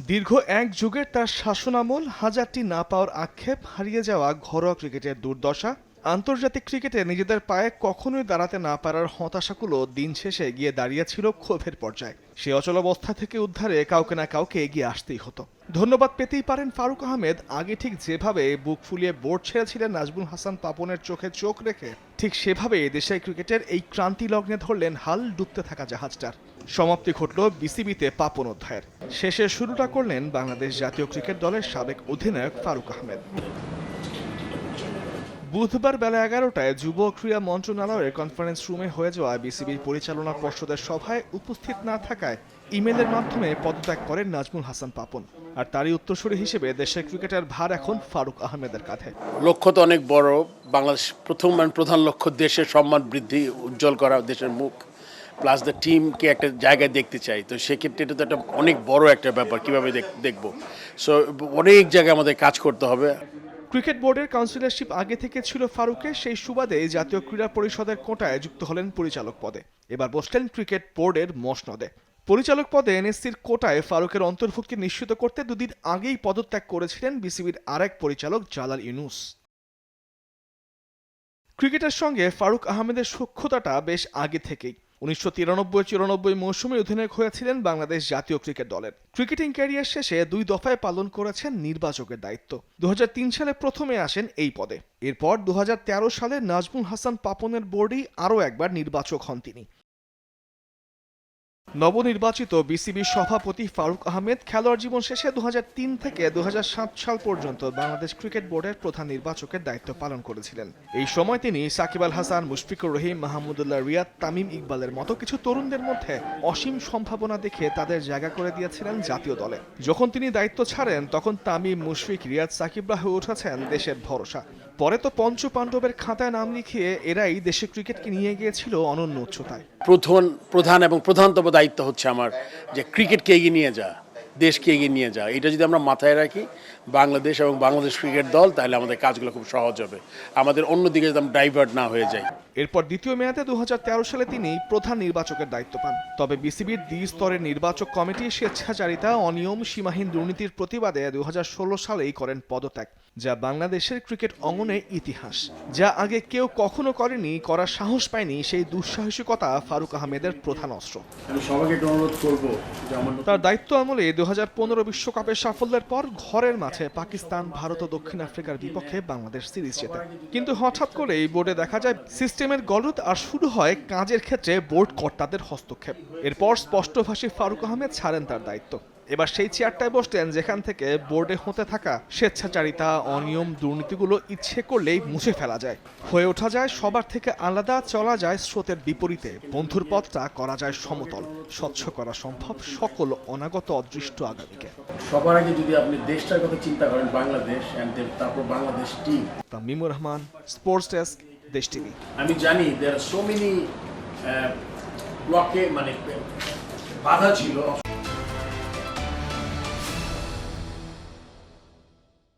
দীর্ঘ এক যুগের তার শাসনামল, হাজারটি না পাওয়ার আক্ষেপ, হারিয়ে যাওয়া ঘরোয়া ক্রিকেটের দুর্দশা, আন্তর্জাতিক ক্রিকেটে নিজেদের পায়ে কখনোই দাঁড়াতে না পারার হতাশাগুলো দিন শেষে গিয়ে দাঁড়িয়েছিল ক্ষোভের পর্যায়ে। সে অচলাবস্থা থেকে উদ্ধারে কাউকে না কাউকে এগিয়ে আসতেই হতো। ধন্যবাদ পেতেই পারেন ফারুক আহমেদ। আগে ঠিক যেভাবে বুক ফুলিয়ে বোর্ড ছেড়েছিলেন নাজমুল হাসান পাপনের চোখে চোখ রেখে, ঠিক সেভাবে দেশের ক্রিকেটের এই ক্রান্তি লগ্নে ধরলেন হাল ডুবতে থাকা জাহাজটার। সমাপ্তি ঘটল বিসিবিতে পাপন অধ্যায়ের। শেষের শুরুটা করলেন বাংলাদেশ জাতীয় ক্রিকেট দলের সাবেক অধিনায়ক ফারুক আহমেদ। বুধবার বেলা 11টায় যুব ক্রীড়া মন্ত্রণালয়ের কনফারেন্স রুমে হয়ে যাওয়া বিসিবির পরিচালনা পর্ষদের সভায় উপস্থিত না থাকায় ইমেলের মাধ্যমে পদত্যাগ করেন নাজমুল হাসান পাপন। আর তারই উত্তরসূরি হিসেবে দেশের ক্রিকেটের ভার এখন ফারুক আহমেদের কাঁধে। লক্ষ্য তো অনেক বড়। বাংলাদেশ প্রধান লক্ষ্য দেশের সম্মান বৃদ্ধি, উজ্জ্বল করা, দেশের মুখ প্লাস দ্য টিমকে একটা জায়গায় দেখতে চাই। তো সেক্ষেত্রে এটা তো একটা অনেক বড় একটা ব্যাপার, কীভাবে দেখবো। সো অনেক জায়গায় আমাদের কাজ করতে হবে। ক্রিকেট বোর্ডের কাউন্সিলরশিপ আগে থেকে ছিল ফারুকের। সেই সুবাদে জাতীয় ক্রীড়া পরিষদের কোটায় যুক্ত হলেন পরিচালক পদে। এবার বসলেন ক্রিকেট বোর্ডের মসনদে। পরিচালক পদে এনএসসির কোটায় ফারুকের অন্তর্ভুক্তি নিশ্চিত করতে দুদিন আগেই পদত্যাগ করেছিলেন বিসিবির আরেক পরিচালক জালাল ইউনুস। ক্রিকেটের সঙ্গে ফারুক আহমেদের সখ্যতাটা বেশ আগে থেকেই। 1993-94 মৌসুমে অধিনায়ক হয়েছিলেন বাংলাদেশ জাতীয় ক্রিকেট দলের। ক্রিকেটিং ক্যারিয়ার শেষে 2 দফায় পালন করেছেন নির্বাচকের দায়িত্ব। 2003 সালে প্রথমে আসেন এই পদে। এরপর 2013 সালে নাজমুল হাসান পাপনের বোর্ডেই আরও একবার নির্বাচক হন তিনি। নবনির্বাচিত বিসিবির সভাপতি ফারুক আহমেদ খেলোয়াড় জীবন শেষে 2003 থেকে 2007 সাল পর্যন্ত বাংলাদেশ ক্রিকেট বোর্ডের প্রধান নির্বাচকের দায়িত্ব পালন করেছিলেন। এই সময় তিনি সাকিব আল হাসান, মুশফিকুর রহিম, মাহমুদুল্লাহ রিয়াদ, তামিম ইকবালের মতো কিছু তরুণদের মধ্যে অসীম সম্ভাবনা দেখে তাদের জায়গা করে দিয়েছিলেন জাতীয় দলে। যখন তিনি দায়িত্ব ছাড়েন তখন তামিম, মুশফিক, রিয়াদ, সাকিবরা হয়ে উঠেছেন দেশের ভরসা। পরে তো পঞ্চ পাণ্ডবের খাতায় নাম লিখিয়ে এরাই দেশের ক্রিকেটকে নিয়ে গিয়েছিল অনন্য উচ্চতায়। প্রধান এবং প্রধানতম দায়িত্ব হচ্ছে আমার যে ক্রিকেটকে এগিয়ে নিয়ে যাওয়া, দেশকে এগিয়ে নিয়ে যাওয়া। এটা যদি আমরা মাথায় রাখি, বাংলাদেশ এবং বাংলাদেশ ক্রিকেট দল, তাহলে আমাদের কাজগুলো খুব সহজ হবে। আমাদের অন্যদিকে যদি আমরা ডাইভার্ট না হয়ে যাই। এরপর দ্বিতীয় মেয়াদে 2013 সালে তিনি প্রধান নির্বাচকের দায়িত্ব পান। তবে বিসিবির দ্বিস্তরের নির্বাচক কমিটি স্বেচ্ছাচারিতা, অনিয়ম, সীমাহীন দুর্নীতির প্রতিবাদে 2016 সালেই করেন পদত্যাগ, যা বাংলাদেশের ক্রিকেট অঙ্গনে ইতিহাস। যা আগে কেউ কখনো করেনি, করার সাহস পায়নি, সেই দুঃসাহসিকতা ফারুক আহমেদের প্রধান অস্ত্র। আমি সবাইকে অনুরোধ করব যে তার দায়িত্ব আমলে 2015 বিশ্বকাপের সাফল্যের পর ঘরের মাঠে পাকিস্তান, ভারত ও দক্ষিণ আফ্রিকার বিপক্ষে বাংলাদেশ সিরিজ জেতে। কিন্তু হঠাৎ করে এই বোর্ডে দেখা যায় সিস্টেমের গলদ, আর শুরু হয় কাজের ক্ষেত্রে বোর্ড কর্তাদের হস্তক্ষেপ। এরপর স্পষ্টভাষী ফারুক আহমেদ ছাড়েন তার দায়িত্ব। এবার সেই চেয়ারটায় বসলেন যেখান থেকে বোর্ডে হতে থাকা স্বেচ্ছাচারিতা, অনিয়ম, দুর্নীতিগুলো ইচ্ছে করলেই মুছে ফেলা যায়। হয়ে ওঠা যায় সবার থেকে আলাদা, চলা যায় স্রোতের বিপরীতে, বন্ধুর পথটা করা যায় সমতল, স্বচ্ছ করা সম্ভব সকল অনাগত অদৃষ্ট আগামীকে। সবার আগে যদি আপনি দেশটার কথা চিন্তা করেন, বাংলাদেশ, তারপর Bangladesh team. Tamimur Rahman, sports desk, Desh TV. আমি জানি there are so many ব্লকে, মানে বাধা ছিল।